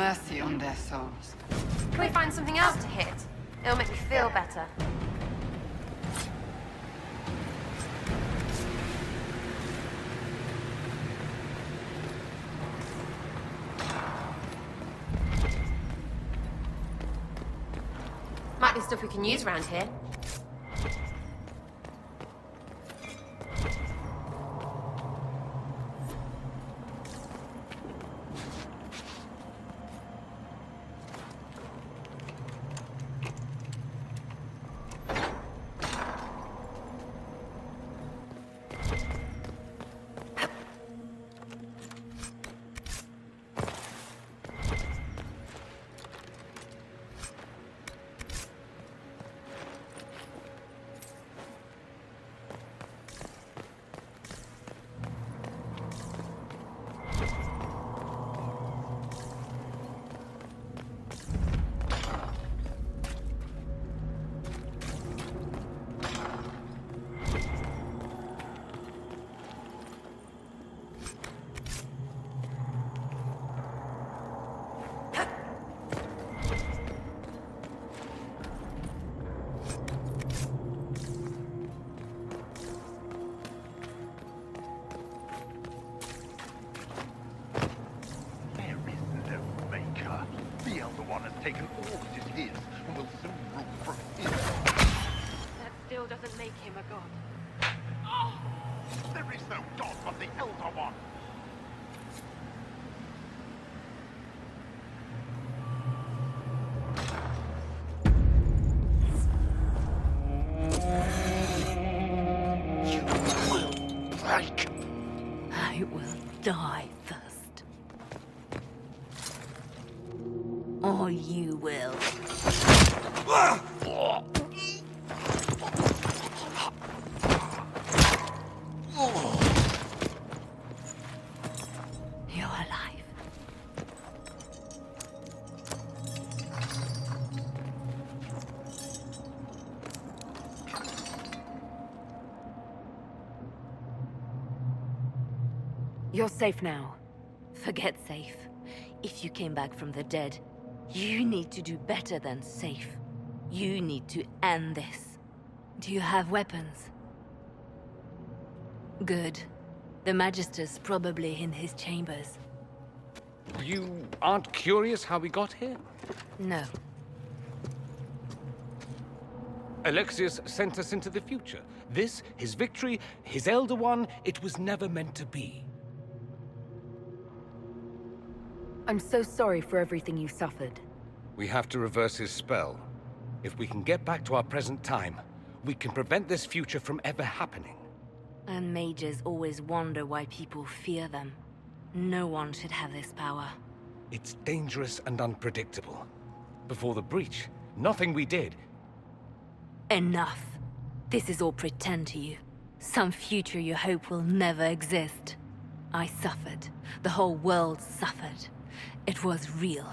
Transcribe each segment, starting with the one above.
mercy on their souls. Can we find something else to hit? It'll make me feel better. Might be stuff we can use around here. Taken all that is his, and will soon rule from his. That still doesn't make him a god. Oh! There is no god but the Elder One. You will break. I will die first. Or you will. You're alive. You're safe now. Forget safe. If you came back from the dead, you need to do better than safe. You need to end this. Do you have weapons? Good. The Magister's probably in his chambers. You aren't curious how we got here? No. Alexius sent us into the future. This, his victory, his Elder One, it was never meant to be. I'm so sorry for everything you suffered. We have to reverse his spell. If we can get back to our present time, we can prevent this future from ever happening. And mages always wonder why people fear them. No one should have this power. It's dangerous and unpredictable. Before the breach, nothing we did. Enough. This is all pretend to you. Some future you hope will never exist. I suffered. The whole world suffered. It was real.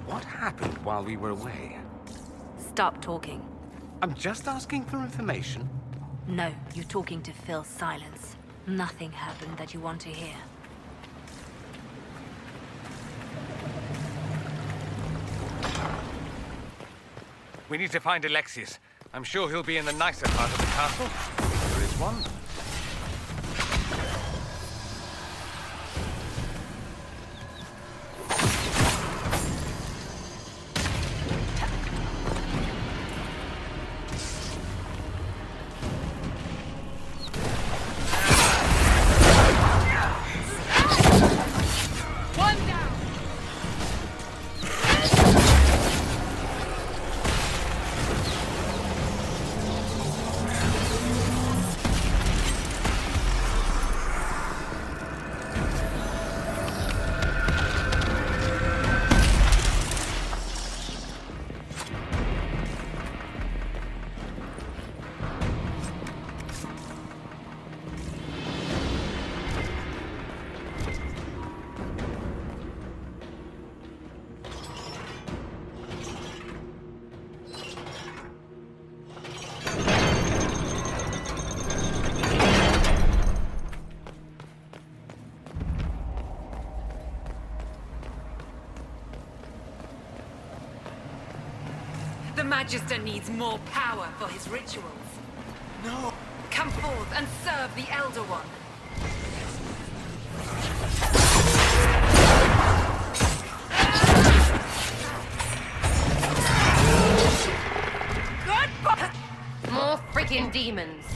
What happened while we were away? Stop talking. I'm just asking for information. No, you're talking to fill silence. Nothing happened that you want to hear. We need to find Alexius. I'm sure he'll be in the nicer part of the castle. There is one. Magister needs more power for his rituals. No! Come forth and serve the Elder One. More freaking demons.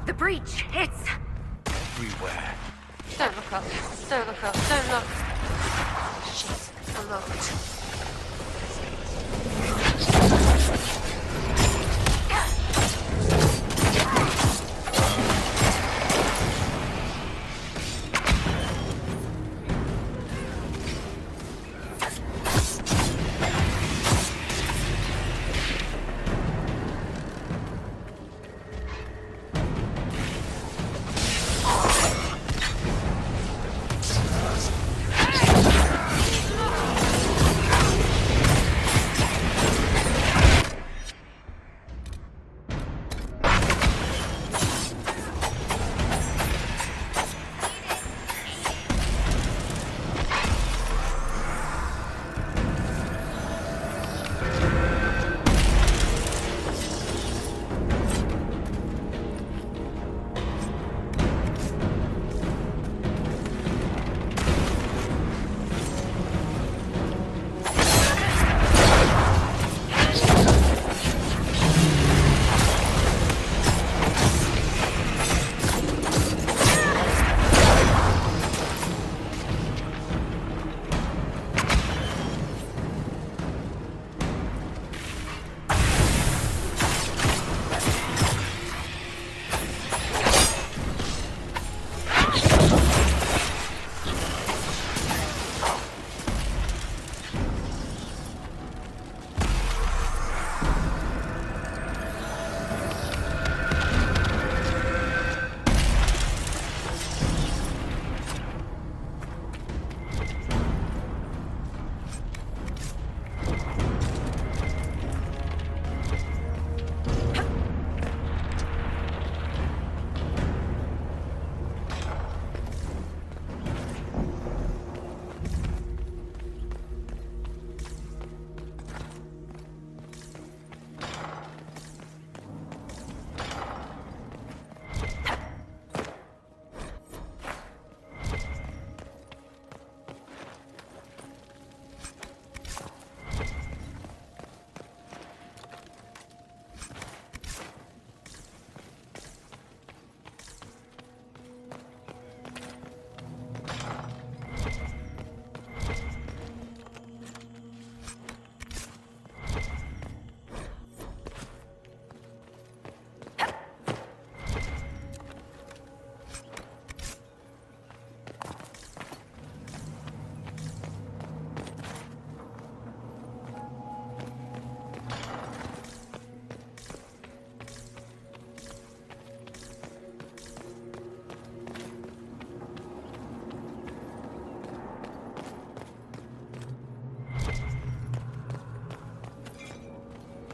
The breach, it's... Everywhere. Don't look up. Don't look up. Don't look. Shit. I'm locked.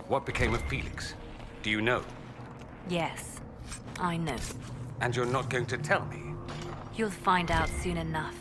What became of Felix? Do you know? Yes, I know. And you're not going to tell me? You'll find out soon enough.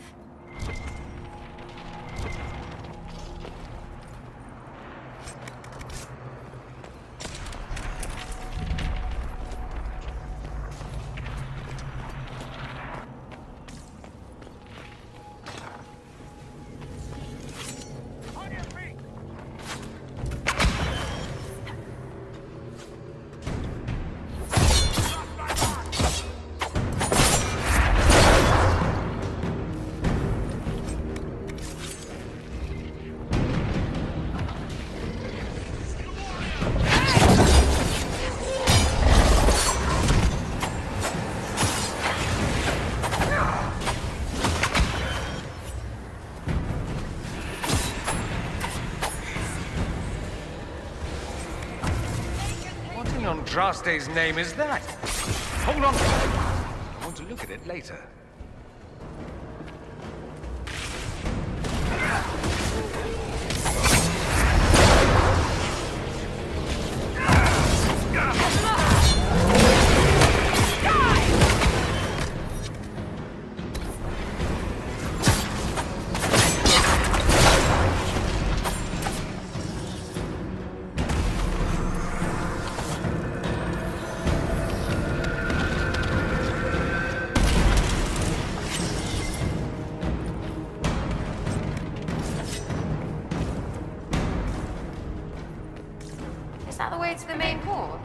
On Draste's name is that? Hold on. I want to look at it later. Is that the way to the main hall?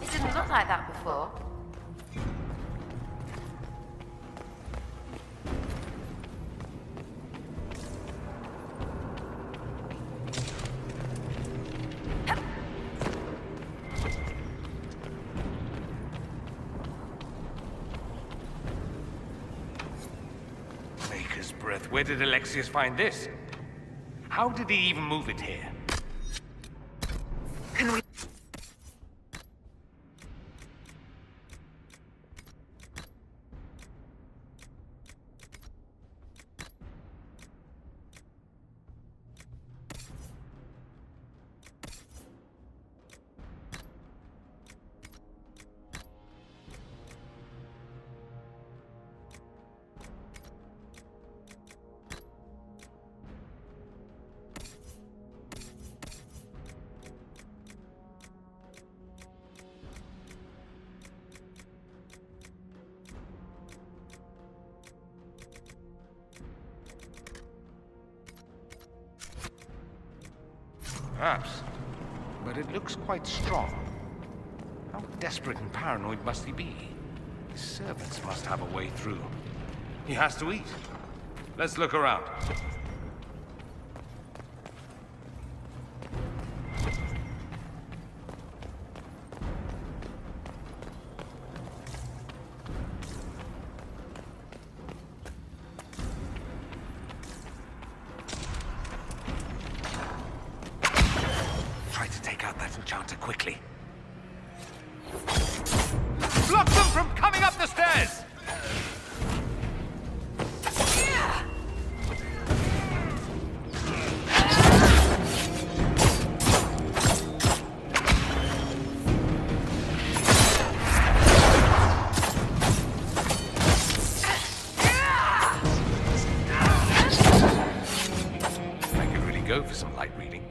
It didn't look like that before. Maker's breath. Where did Alexius find this? How did he even move it here? Can we... Perhaps. But it looks quite strong. How desperate and paranoid must he be? His servants must have a way through. He has to eat. Let's look around. Try to take out that enchanter quickly. Block them from coming up the stairs! I could really go for some light reading.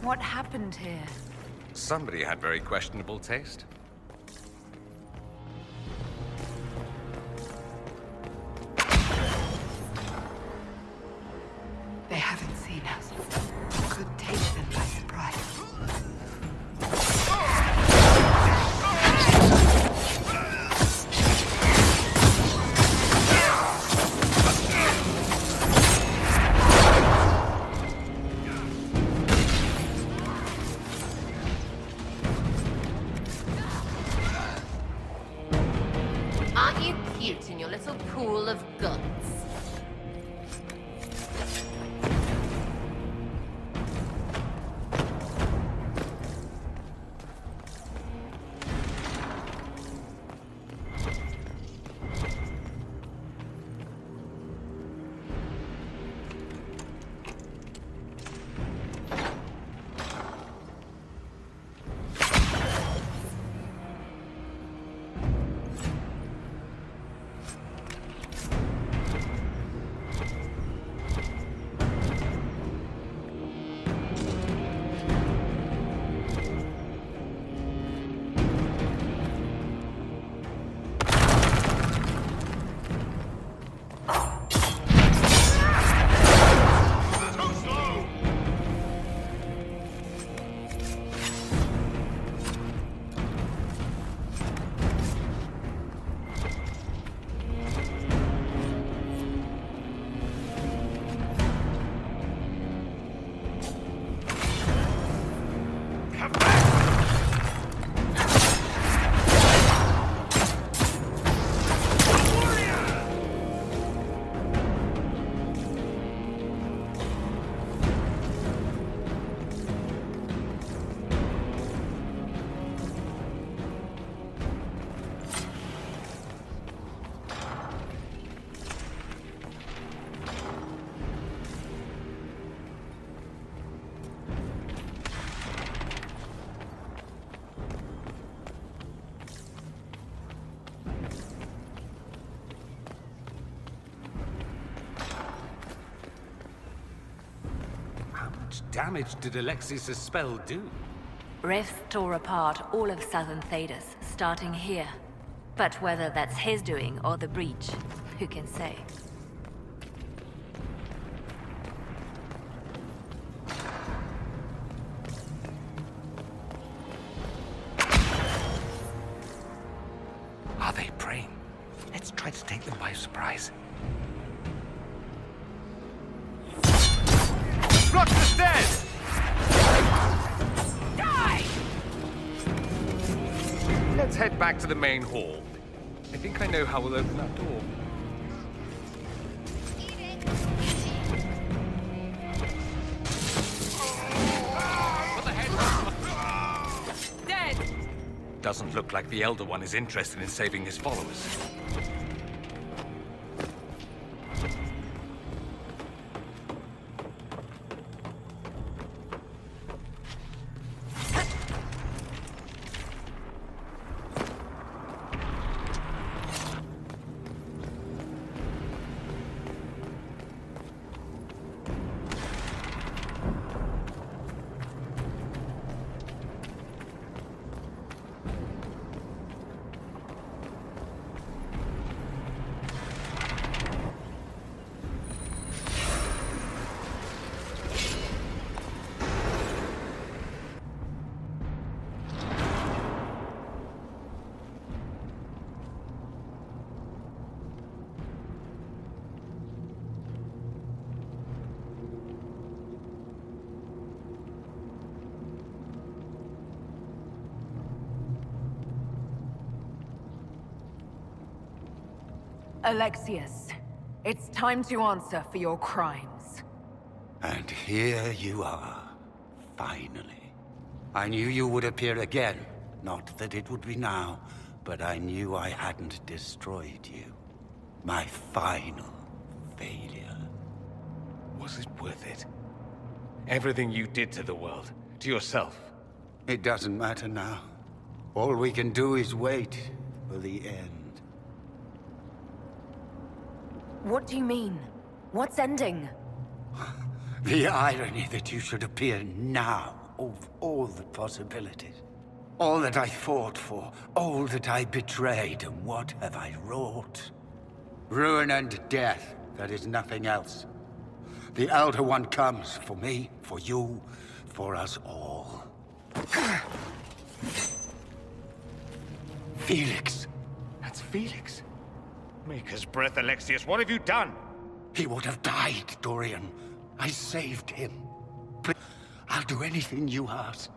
What happened here? Somebody had very questionable taste. They haven't seen us. Could take them by surprise. little pool of guts. How much damage did Alexius' spell do? Rifts tore apart all of southern Thedas, starting here. But whether that's his doing or the breach, who can say? Are they praying? Let's try to take them by surprise. Block the stairs! Die! Let's head back to the main hall. I think I know how we'll open that door. What the heck? Dead! Doesn't look like the Elder One is interested in saving his followers. Alexius, it's time to answer for your crimes. And here you are, finally. I knew you would appear again. Not that it would be now, but I knew I hadn't destroyed you. My final failure. Was it worth it? Everything you did to the world, to yourself. It doesn't matter now. All we can do is wait for the end. What do you mean? What's ending? The irony that you should appear now, of all the possibilities. All that I fought for, all that I betrayed, and what have I wrought? Ruin and death, that is nothing else. The Elder One comes for me, for you, for us all. Felix. That's Felix. Maker's breath, Alexius, what have you done? He would have died, Dorian. I saved him. Please, I'll do anything you ask.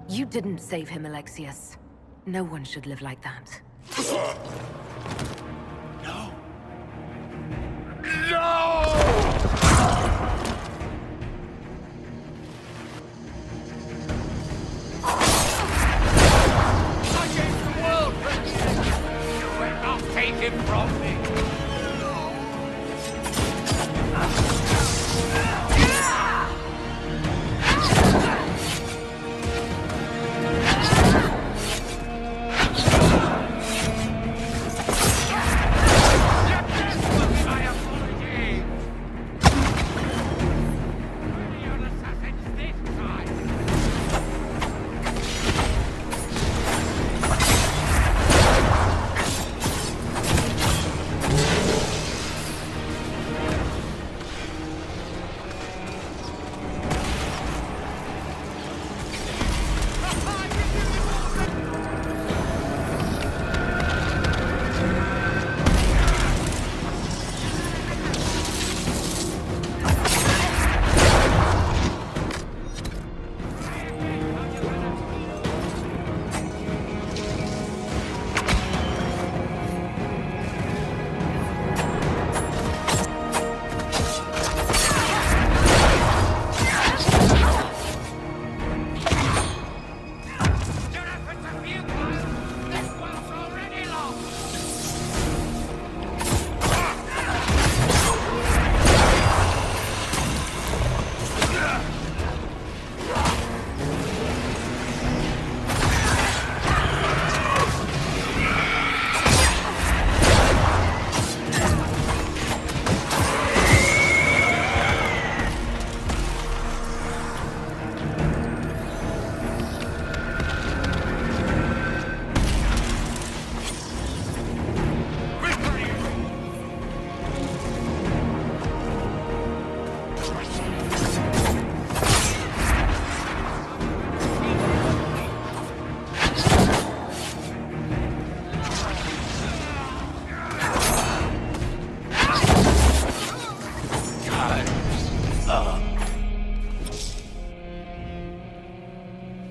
You didn't save him, Alexius. No one should live like that. Take him from me!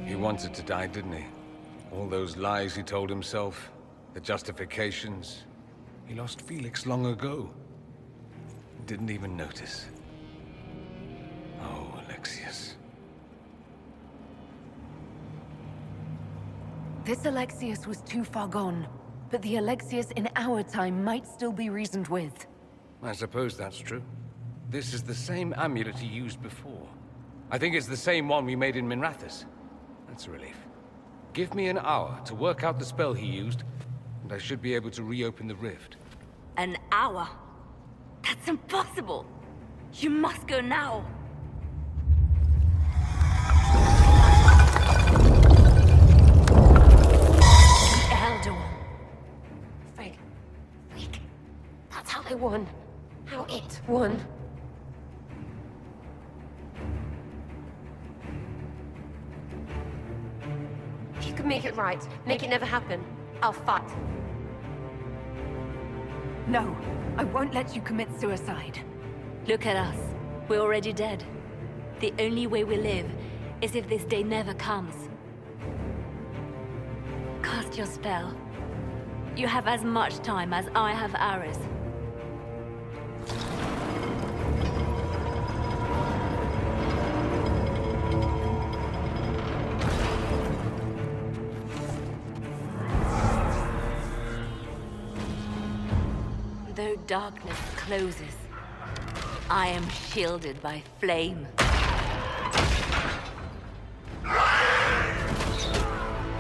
He wanted to die, didn't he? All those lies he told himself, the justifications. He lost Felix long ago. Didn't even notice. Oh, Alexius. This Alexius was too far gone, but the Alexius in our time might still be reasoned with. I suppose that's true. This is the same amulet he used before. I think it's the same one we made in Minrathous. That's a relief. Give me an hour to work out the spell he used, and I should be able to reopen the rift. An hour? That's impossible! You must go now! The Elder One. Frig. Weak. That's how they won. How it won. If you can make it right, make it never happen, I'll fight. No, I won't let you commit suicide. Look at us. We're already dead. The only way we live is if this day never comes. Cast your spell. You have as much time as I have hours. Though darkness closes, I am shielded by flame.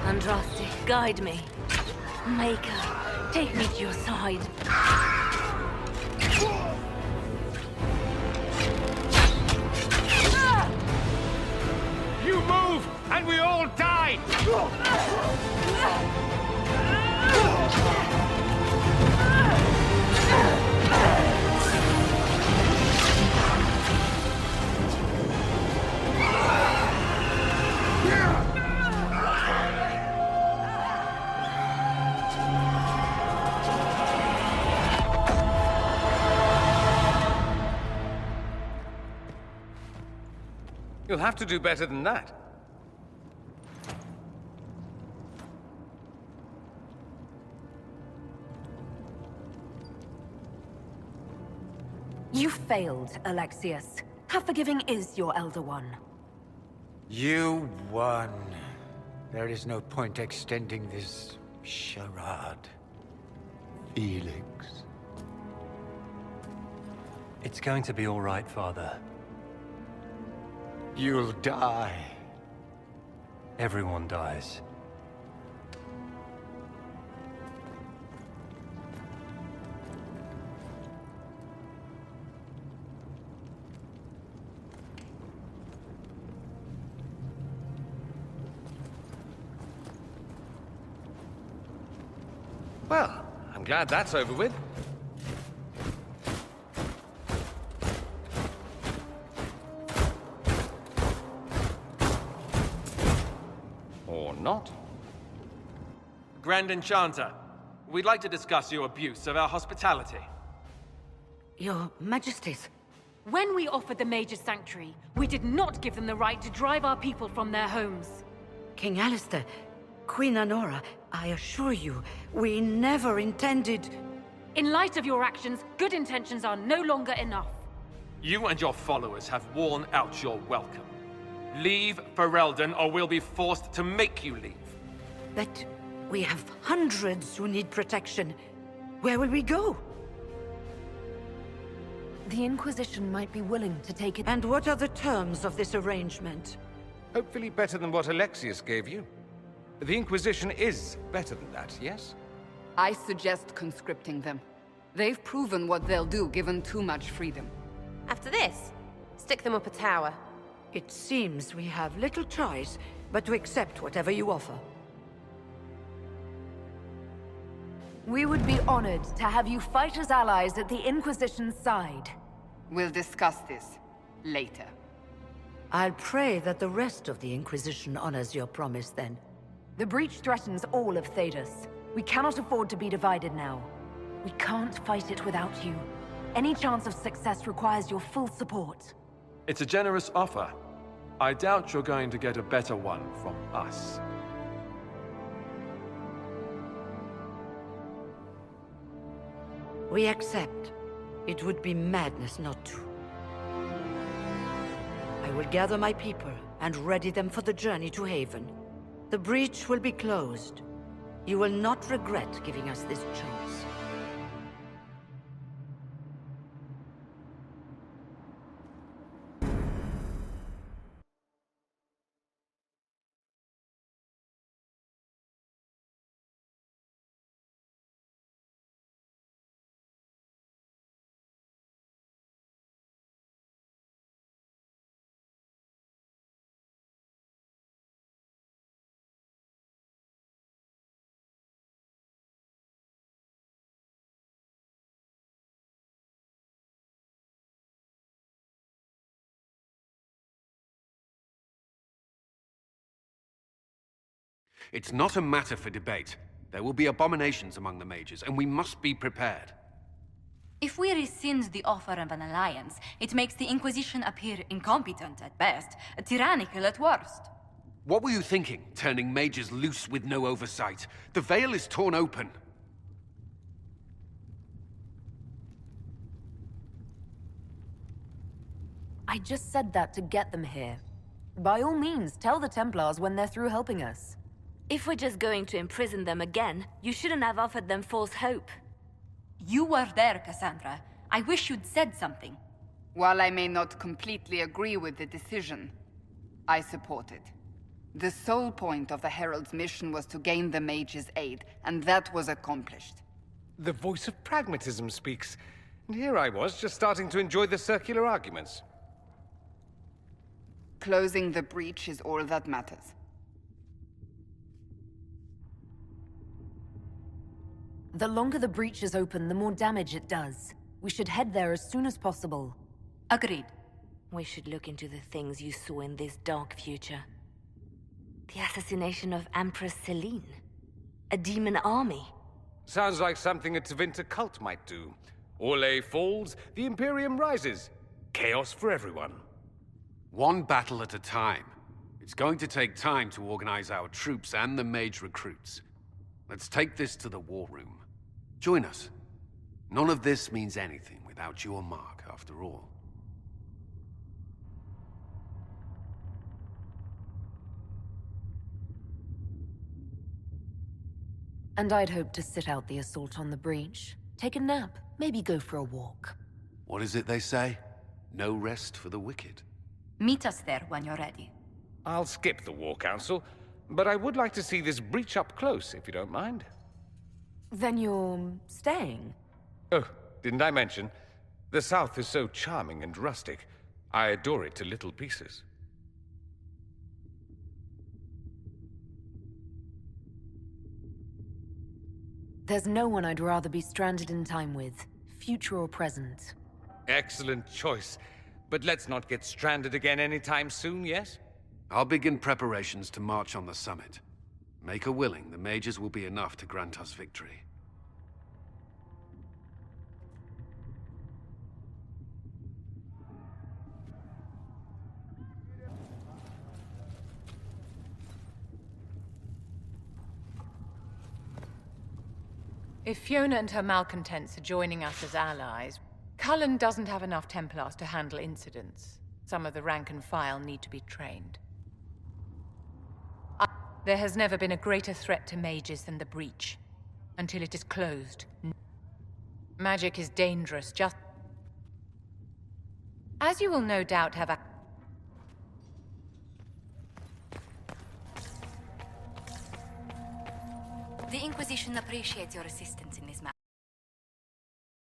Andraste, guide me. Maker, take me to your side. You move, and we all die! You'll have to do better than that. failed, Alexius. How forgiving is your Elder One? You won. There is no point extending this charade. Felix. It's going to be all right, Father. You'll die. Everyone dies. Well, I'm glad that's over with. Or not. Grand Enchanter, we'd like to discuss your abuse of our hospitality. Your Majesties. When we offered the Mage's Sanctuary, we did not give them the right to drive our people from their homes. King Alistair, Queen Anora, I assure you, we never intended... In light of your actions, good intentions are no longer enough. You and your followers have worn out your welcome. Leave Ferelden, or we'll be forced to make you leave. But we have hundreds who need protection. Where will we go? The Inquisition might be willing to take it. And what are the terms of this arrangement? Hopefully better than what Alexius gave you. The Inquisition is better than that, yes? I suggest conscripting them. They've proven what they'll do given too much freedom. After this, stick them up a tower. It seems we have little choice but to accept whatever you offer. We would be honored to have you fight as allies at the Inquisition's side. We'll discuss this later. I'll pray that the rest of the Inquisition honors your promise then. The breach threatens all of Thedas. We cannot afford to be divided now. We can't fight it without you. Any chance of success requires your full support. It's a generous offer. I doubt you're going to get a better one from us. We accept. It would be madness not to. I will gather my people and ready them for the journey to Haven. The breach will be closed. You will not regret giving us this chance. It's not a matter for debate. There will be abominations among the mages, and we must be prepared. If we rescind the offer of an alliance, it makes the Inquisition appear incompetent at best, tyrannical at worst. What were you thinking, turning mages loose with no oversight? The veil is torn open. I just said that to get them here. By all means, tell the Templars when they're through helping us. If we're just going to imprison them again, you shouldn't have offered them false hope. You were there, Cassandra. I wish you'd said something. While I may not completely agree with the decision, I support it. The sole point of the Herald's mission was to gain the mage's aid, and that was accomplished. The voice of pragmatism speaks. And here I was, just starting to enjoy the circular arguments. Closing the breach is all that matters. The longer the breach is open, the more damage it does. We should head there as soon as possible. Agreed. We should look into the things you saw in this dark future. The assassination of Empress Celine. A demon army. Sounds like something a Tevinter cult might do. Orlais falls, the Imperium rises. Chaos for everyone. One battle at a time. It's going to take time to organize our troops and the mage recruits. Let's take this to the war room. Join us. None of this means anything without your mark, after all. And I'd hoped to sit out the assault on the breach. Take a nap, maybe go for a walk. What is it they say? No rest for the wicked. Meet us there when you're ready. I'll skip the War Council, but I would like to see this breach up close, if you don't mind. Then you're staying? Oh, didn't I mention? The South is so charming and rustic. I adore it to little pieces. There's no one I'd rather be stranded in time with, future or present. Excellent choice. But let's not get stranded again anytime soon, yes? I'll begin preparations to march on the summit. Make her willing, the mages will be enough to grant us victory. If Fiona and her malcontents are joining us as allies, Cullen doesn't have enough Templars to handle incidents. Some of the rank and file need to be trained. There has never been a greater threat to mages than the breach. Until it is closed. Magic is dangerous, just... As you will no doubt have The Inquisition appreciates your assistance in this matter.